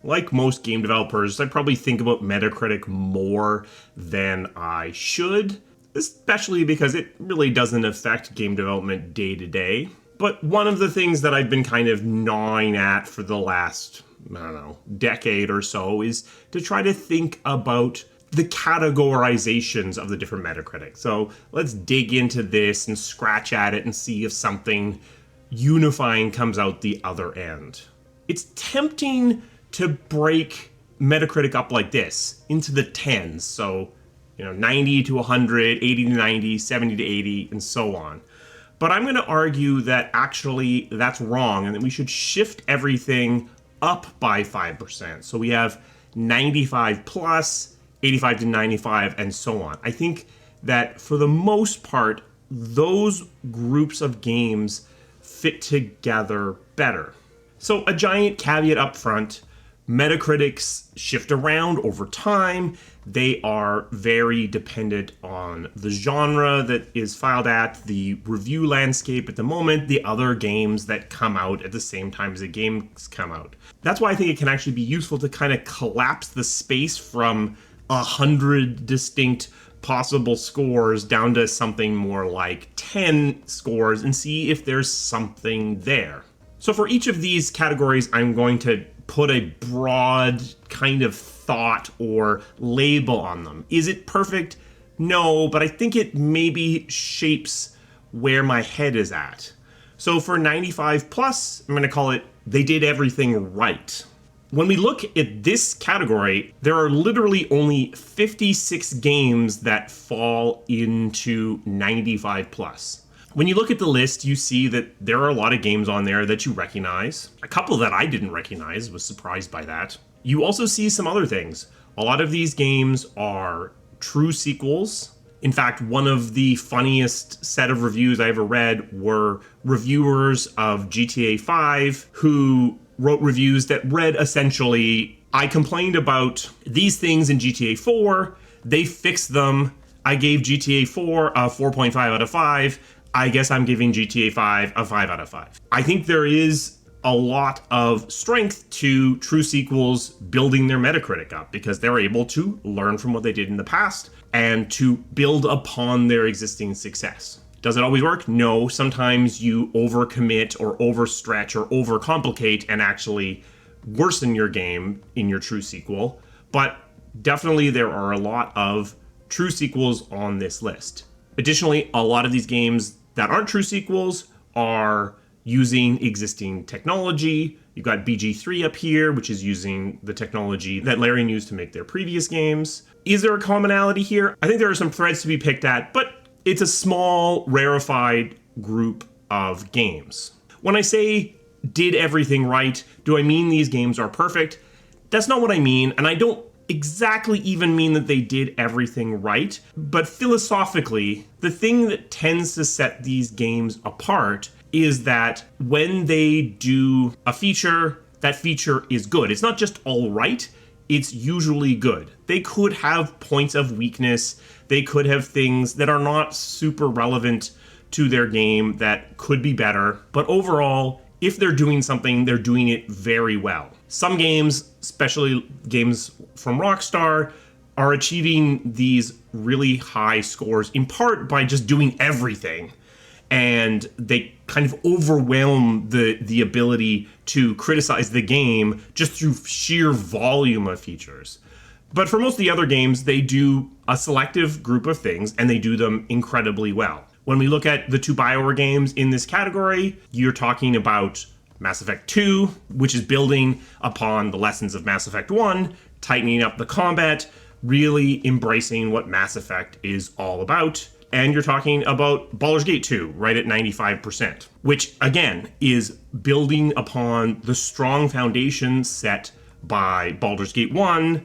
like most game developers, I probably think about Metacritic more than I should, especially because it really doesn't affect game development day to day. But one of the things that I've been kind of gnawing at for the last, decade or so is to try to think about the categorizations of the different Metacritic. So let's dig into this and scratch at it and see if something unifying comes out the other end. It's tempting to break Metacritic up like this into the tens. So, 90 to 100, 80 to 90, 70 to 80, and so on. But I'm going to argue that actually that's wrong and that we should shift everything up by 5%. So we have 95 plus, 85 to 95, and so on. I think that for the most part, those groups of games fit together better. So a giant caveat up front, Metacritics shift around over time. They are very dependent on the genre that is filed at, the review landscape at the moment, the other games that come out at the same time as the games come out. That's why I think it can actually be useful to kind of collapse the space from 100 distinct possible scores down to something more like 10 scores and see if there's something there. So for each of these categories, I'm going to put a broad kind of thought or label on them. Is it perfect? No, but I think it maybe shapes where my head is at. So for 95 plus, I'm going to call it they did everything right. When we look at this category, there are literally only 56 games that fall into 95 plus. When you look at the list, you see that there are a lot of games on there that you recognize. A couple that I didn't recognize, was surprised by that. You also see some other things. A lot of these games are true sequels. In fact, one of the funniest set of reviews I ever read were reviewers of GTA 5 who wrote reviews that read essentially, I complained about these things in GTA 4, they fixed them, I gave GTA 4 a 4.5 out of 5, I guess I'm giving GTA 5 a 5 out of 5. I think there is a lot of strength to true sequels building their Metacritic up because they're able to learn from what they did in the past and to build upon their existing success. Does it always work? No. Sometimes you overcommit or overstretch or overcomplicate and actually worsen your game in your true sequel. But definitely there are a lot of true sequels on this list. Additionally, a lot of these games that aren't true sequels are using existing technology. You've got BG3 up here, which is using the technology that Larian used to make their previous games. Is there a commonality here? I think there are some threads to be picked at, but it's a small, rarefied group of games. When I say did everything right, do I mean these games are perfect? That's not what I mean, and I don't exactly even mean that they did everything right, but philosophically, the thing that tends to set these games apart is that when they do a feature, that feature is good. It's not just all right, it's usually good. They could have points of weakness, they could have things that are not super relevant to their game that could be better, but overall, if they're doing something, they're doing it very well. Some games, especially games from Rockstar, are achieving these really high scores in part by just doing everything. And they kind of overwhelm the ability to criticize the game just through sheer volume of features. But for most of the other games, they do a selective group of things and they do them incredibly well. When we look at the two BioWare games in this category, you're talking about Mass Effect 2, which is building upon the lessons of Mass Effect 1, tightening up the combat, really embracing what Mass Effect is all about. And you're talking about Baldur's Gate 2, right at 95%, which again is building upon the strong foundation set by Baldur's Gate 1,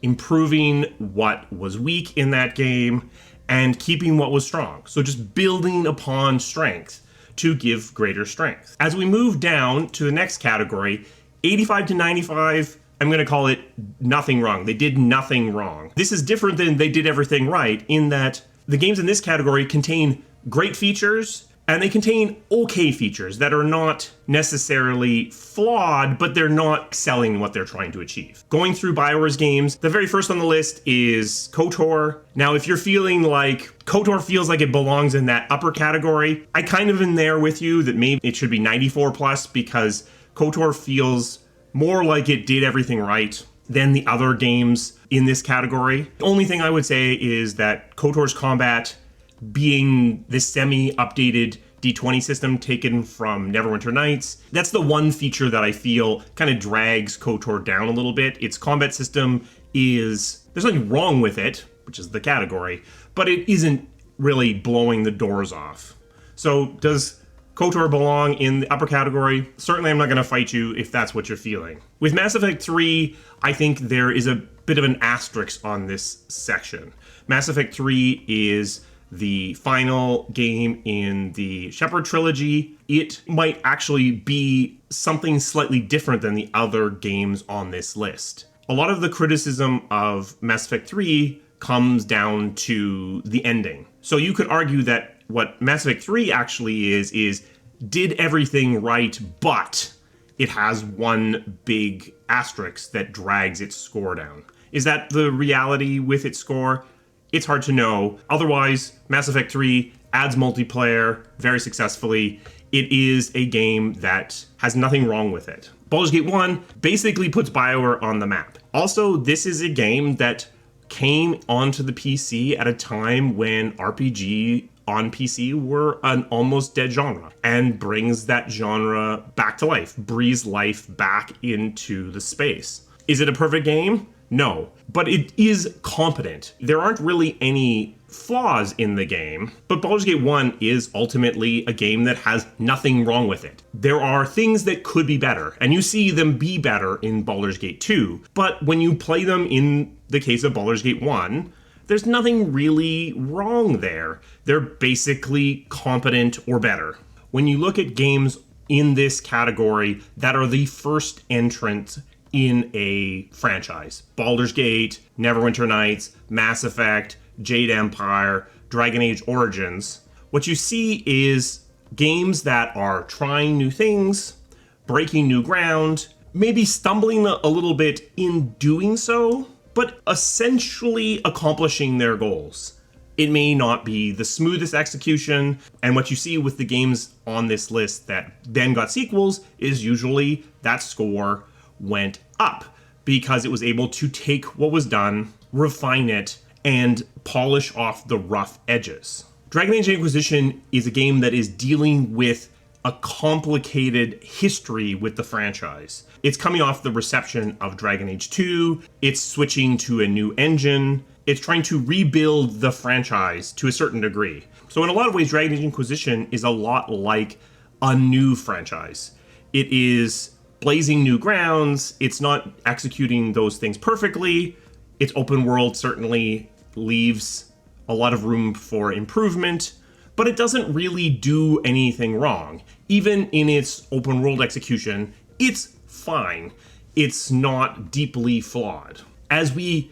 improving what was weak in that game, and keeping what was strong. So just building upon strength to give greater strength. As we move down to the next category, 85 to 95, I'm going to call it nothing wrong. They did nothing wrong. This is different than they did everything right in that the games in this category contain great features And they contain okay features that are not necessarily flawed, but they're not excelling what they're trying to achieve. Going through BioWare's games, the very first on the list is KOTOR. Now, if you're feeling like KOTOR feels like it belongs in that upper category, I kind of in there with you that maybe it should be 94 plus because KOTOR feels more like it did everything right than the other games in this category. The only thing I would say is that KOTOR's combat, being this semi-updated D20 system taken from Neverwinter Nights, that's the one feature that I feel kind of drags KOTOR down a little bit. Its combat system is, there's nothing wrong with it, which is the category, but it isn't really blowing the doors off. So does KOTOR belong in the upper category? Certainly I'm not going to fight you if that's what you're feeling. With Mass Effect 3, I think there is a bit of an asterisk on this section. Mass Effect 3 is the final game in the Shepard trilogy. It might actually be something slightly different than the other games on this list. A lot of the criticism of Mass Effect 3 comes down to the ending. So you could argue that what Mass Effect 3 actually is did everything right, but it has one big asterisk that drags its score down. Is that the reality with its score? It's hard to know. Otherwise, Mass Effect 3 adds multiplayer very successfully. It is a game that has nothing wrong with it. Baldur's Gate 1 basically puts BioWare on the map. Also, this is a game that came onto the PC at a time when RPG on PC were an almost dead genre and brings that genre back to life, breathes life back into the space. Is it a perfect game? No, but it is competent. There aren't really any flaws in the game, but Baldur's Gate 1 is ultimately a game that has nothing wrong with it. There are things that could be better, and you see them be better in Baldur's Gate 2, but when you play them in the case of Baldur's Gate 1, there's nothing really wrong there. They're basically competent or better. When you look at games in this category that are the first entrant in a franchise, Baldur's Gate, Neverwinter Nights, Mass Effect, Jade Empire, Dragon Age Origins, what you see is games that are trying new things, breaking new ground, maybe stumbling a little bit in doing so, but essentially accomplishing their goals. It may not be the smoothest execution, and what you see with the games on this list that then got sequels is usually that score went up because it was able to take what was done, refine it, and polish off the rough edges. Dragon Age Inquisition is a game that is dealing with a complicated history with the franchise. It's coming off the reception of Dragon Age 2, it's switching to a new engine, it's trying to rebuild the franchise to a certain degree. So in a lot of ways, Dragon Age Inquisition is a lot like a new franchise. It is blazing new grounds, it's not executing those things perfectly, its open world certainly leaves a lot of room for improvement, but it doesn't really do anything wrong. Even in its open world execution, it's fine. It's not deeply flawed. As we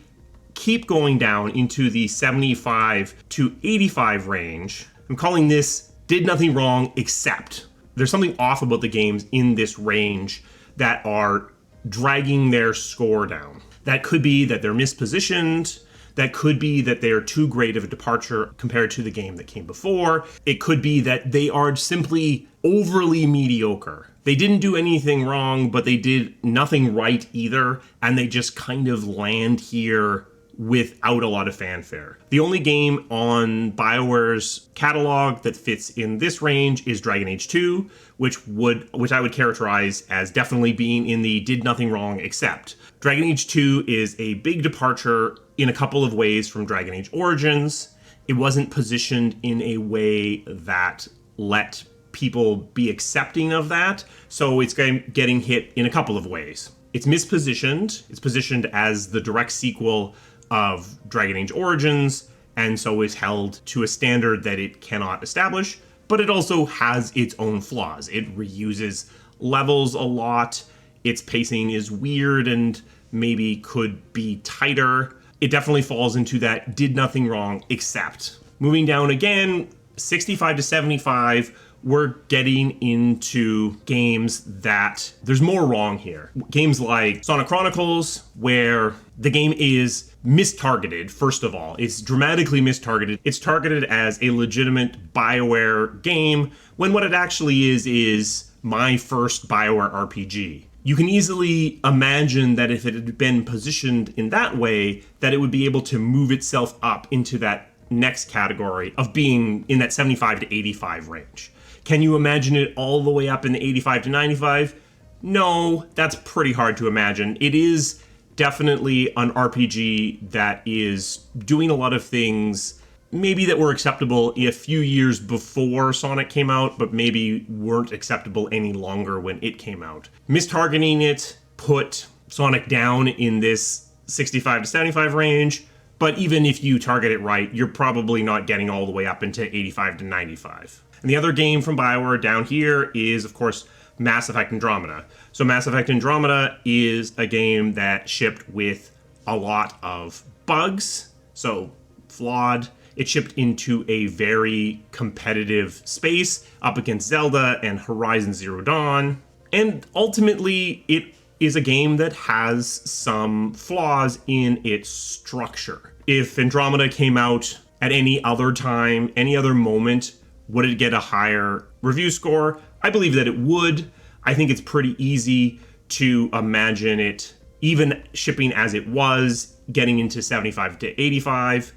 keep going down into the 75 to 85 range, I'm calling this did nothing wrong except. There's something off about the games in this range that are dragging their score down. That could be that they're mispositioned. That could be that they are too great of a departure compared to the game that came before. It could be that they are simply overly mediocre. They didn't do anything wrong, but they did nothing right either, and they just kind of land here without a lot of fanfare. The only game on BioWare's catalog that fits in this range is Dragon Age 2, which I would characterize as definitely being in the did nothing wrong except. Dragon Age 2 is a big departure in a couple of ways from Dragon Age Origins. It wasn't positioned in a way that let people be accepting of that, so it's getting hit in a couple of ways. It's mispositioned. It's positioned as the direct sequel of Dragon Age Origins, and so is held to a standard that it cannot establish, but it also has its own flaws. It reuses levels a lot, its pacing is weird and maybe could be tighter. It definitely falls into that did nothing wrong except. Moving down again, 65 to 75, we're getting into games that there's more wrong here. Games like Sonic Chronicles, where the game is mistargeted, first of all. It's dramatically mistargeted. It's targeted as a legitimate BioWare game, when what it actually is my first BioWare RPG. You can easily imagine that if it had been positioned in that way, that it would be able to move itself up into that next category of being in that 75 to 85 range. Can you imagine it all the way up in the 85 to 95? No, that's pretty hard to imagine. It is definitely an RPG that is doing a lot of things maybe that were acceptable a few years before Sonic came out, but maybe weren't acceptable any longer when it came out. Mistargeting it put Sonic down in this 65 to 75 range, but even if you target it right, you're probably not getting all the way up into 85 to 95. And the other game from BioWare down here is, of course, Mass Effect Andromeda. So Mass Effect Andromeda is a game that shipped with a lot of bugs, so flawed. It shipped into a very competitive space up against Zelda and Horizon Zero Dawn. And ultimately, it is a game that has some flaws in its structure. If Andromeda came out at any other time, any other moment, would it get a higher review score? I believe that it would. I think it's pretty easy to imagine it, even shipping as it was, getting into 75 to 85.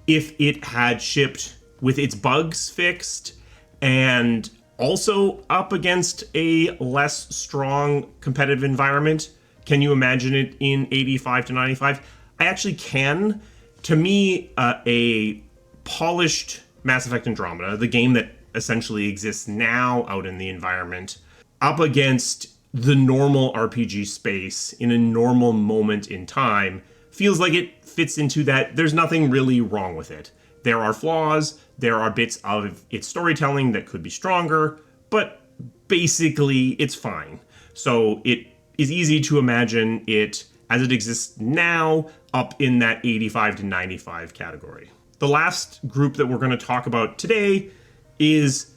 If it had shipped with its bugs fixed and also up against a less strong competitive environment, can you imagine it in 85 to 95? I actually can. To me, a polished Mass Effect Andromeda, the game that essentially exists now out in the environment, up against the normal RPG space in a normal moment in time, feels like it fits into that. There's nothing really wrong with it. There are flaws, there are bits of its storytelling that could be stronger, but basically it's fine. So it is easy to imagine it as it exists now up in that 85 to 95 category. The last group that we're going to talk about today is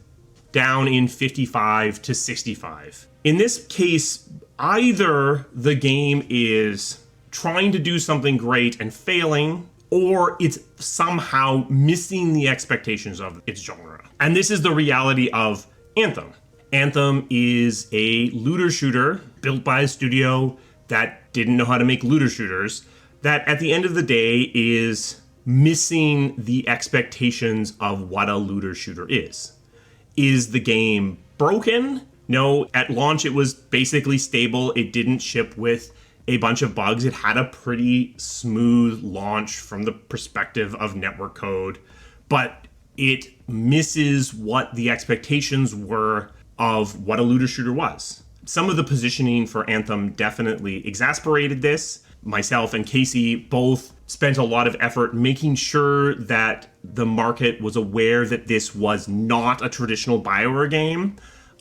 down in 55 to 65. In this case, either the game is trying to do something great and failing, or it's somehow missing the expectations of its genre. And this is the reality of Anthem. Anthem is a looter shooter built by a studio that didn't know how to make looter shooters, that at the end of the day is missing the expectations of what a looter shooter is. Is the game broken? No, at launch it was basically stable. It didn't ship with a bunch of bugs. It had a pretty smooth launch from the perspective of network code, but it misses what the expectations were of what a looter shooter was. Some of the positioning for Anthem definitely exasperated this. Myself and Casey both spent a lot of effort making sure that the market was aware that this was not a traditional BioWare game.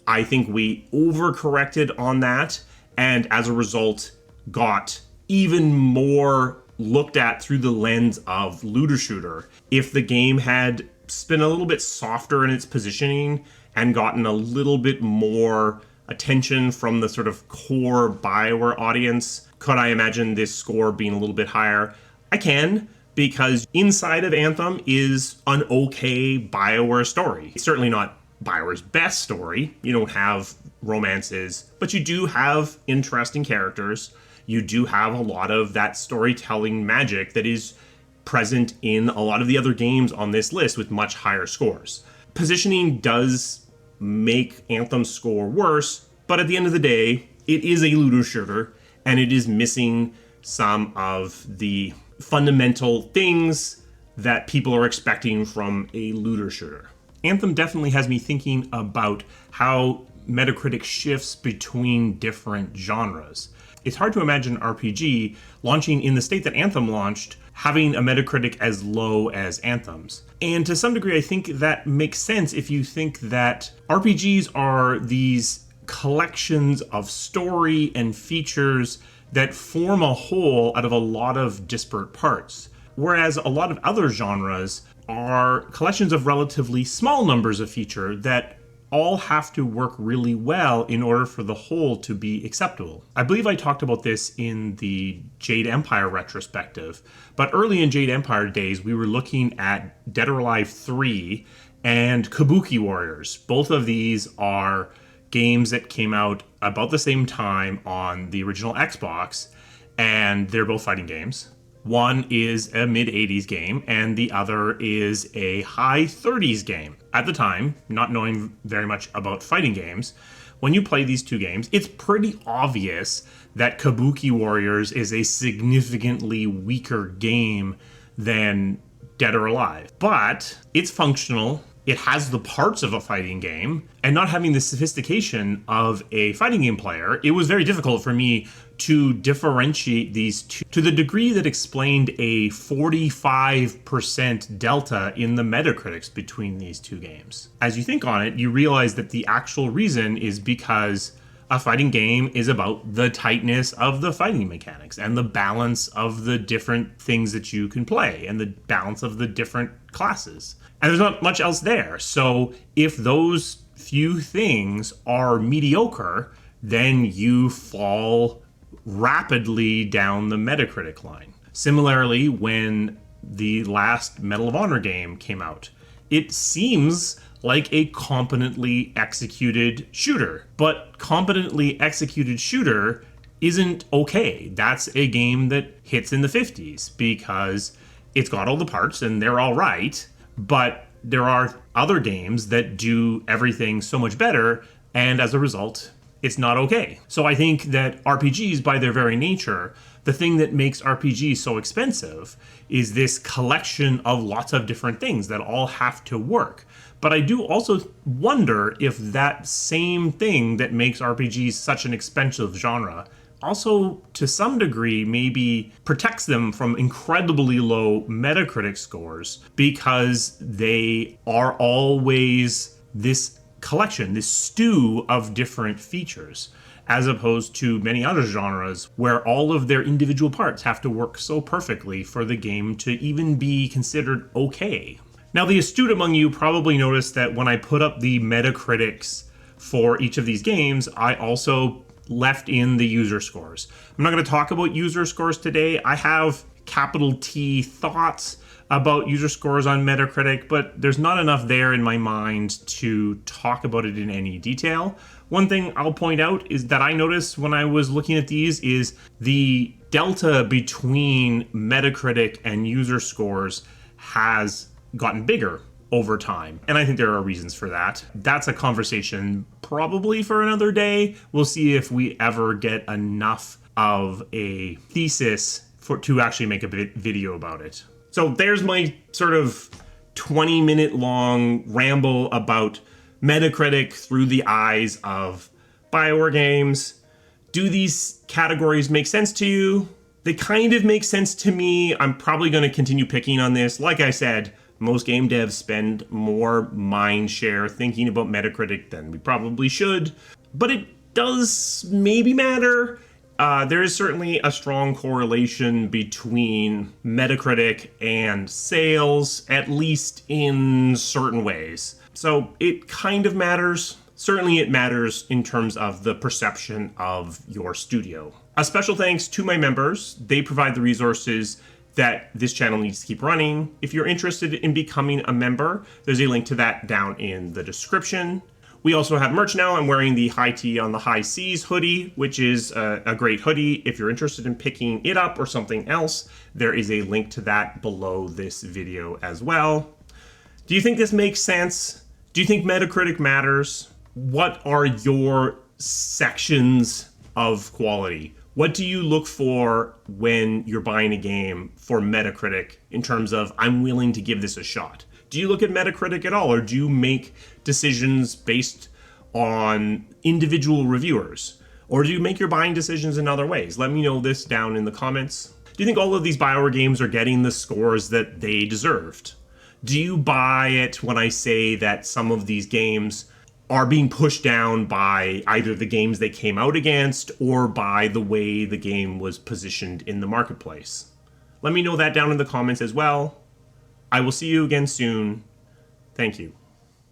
I think we overcorrected on that, and as a result, got even more looked at through the lens of looter shooter. If the game had been a little bit softer in its positioning and gotten a little bit more attention from the sort of core BioWare audience, could I imagine this score being a little bit higher? I can, because inside of Anthem is an okay BioWare story. It's certainly not BioWare's best story. You don't have romances, but you do have interesting characters. You do have a lot of that storytelling magic that is present in a lot of the other games on this list with much higher scores. Positioning does make Anthem's score worse, but at the end of the day, it is a looter shooter, and it is missing some of the fundamental things that people are expecting from a looter shooter. Anthem definitely has me thinking about how Metacritic shifts between different genres. It's hard to imagine an RPG launching in the state that Anthem launched, having a Metacritic as low as Anthem's. And to some degree, I think that makes sense if you think that RPGs are these collections of story and features that form a whole out of a lot of disparate parts. Whereas a lot of other genres are collections of relatively small numbers of feature that all have to work really well in order for the whole to be acceptable. I believe I talked about this in the Jade Empire retrospective, but early in Jade Empire days, we were looking at Dead or Alive 3 and Kabuki Warriors. Both of these are games that came out about the same time on the original Xbox, and they're both fighting games. One is a mid-80s game, and the other is a high 30s game. At the time, not knowing very much about fighting games, when you play these two games, it's pretty obvious that Kabuki Warriors is a significantly weaker game than Dead or Alive. But it's functional. It has the parts of a fighting game, and not having the sophistication of a fighting game player, it was very difficult for me to differentiate these two to the degree that explained a 45% delta in the Metacritics between these two games. As you think on it, you realize that the actual reason is because a fighting game is about the tightness of the fighting mechanics and the balance of the different things that you can play and the balance of the different classes. And there's not much else there. So if those few things are mediocre, then you fall rapidly down the Metacritic line. Similarly, when the last Medal of Honor game came out, it seems like a competently executed shooter. But competently executed shooter isn't okay. That's a game that hits in the 50s because it's got all the parts and they're all right, but there are other games that do everything so much better, and as a result, it's not okay. So I think that RPGs, by their very nature, the thing that makes RPGs so expensive is this collection of lots of different things that all have to work. But I do also wonder if that same thing that makes RPGs such an expensive genre also, to some degree, maybe protects them from incredibly low Metacritic scores because they are always this collection, this stew of different features, as opposed to many other genres where all of their individual parts have to work so perfectly for the game to even be considered okay. Now, the astute among you probably noticed that when I put up the Metacritics for each of these games, I also left in the user scores. I'm not going to talk about user scores today. I have capital T thoughts about user scores on Metacritic, but there's not enough there in my mind to talk about it in any detail. One thing I'll point out is that I noticed when I was looking at these is the delta between Metacritic and user scores has gotten bigger over time. And I think there are reasons for that. That's a conversation probably for another day. We'll see if we ever get enough of a thesis to actually make a video about it. So there's my sort of 20-minute long ramble about Metacritic through the eyes of BioWare games. Do these categories make sense to you? They kind of make sense to me. I'm probably going to continue picking on this. Like I said, most game devs spend more mind share thinking about Metacritic than we probably should, but it does maybe matter. There is certainly a strong correlation between Metacritic and sales, at least in certain ways. So it kind of matters. Certainly it matters in terms of the perception of your studio. A special thanks to my members. They provide the resources that this channel needs to keep running. If you're interested in becoming a member, there's a link to that down in the description. We also have merch now. I'm wearing the High Tea on the High Seas hoodie, which is a great hoodie. If you're interested in picking it up or something else, there is a link to that below this video as well. Do you think this makes sense? Do you think Metacritic matters? What are your sections of quality? What do you look for when you're buying a game for Metacritic in terms of, I'm willing to give this a shot? Do you look at Metacritic at all, or do you make decisions based on individual reviewers? Or do you make your buying decisions in other ways? Let me know this down in the comments. Do you think all of these BioWare games are getting the scores that they deserved? Do you buy it when I say that some of these games are being pushed down by either the games they came out against or by the way the game was positioned in the marketplace? Let me know that down in the comments as well. I will see you again soon. Thank you.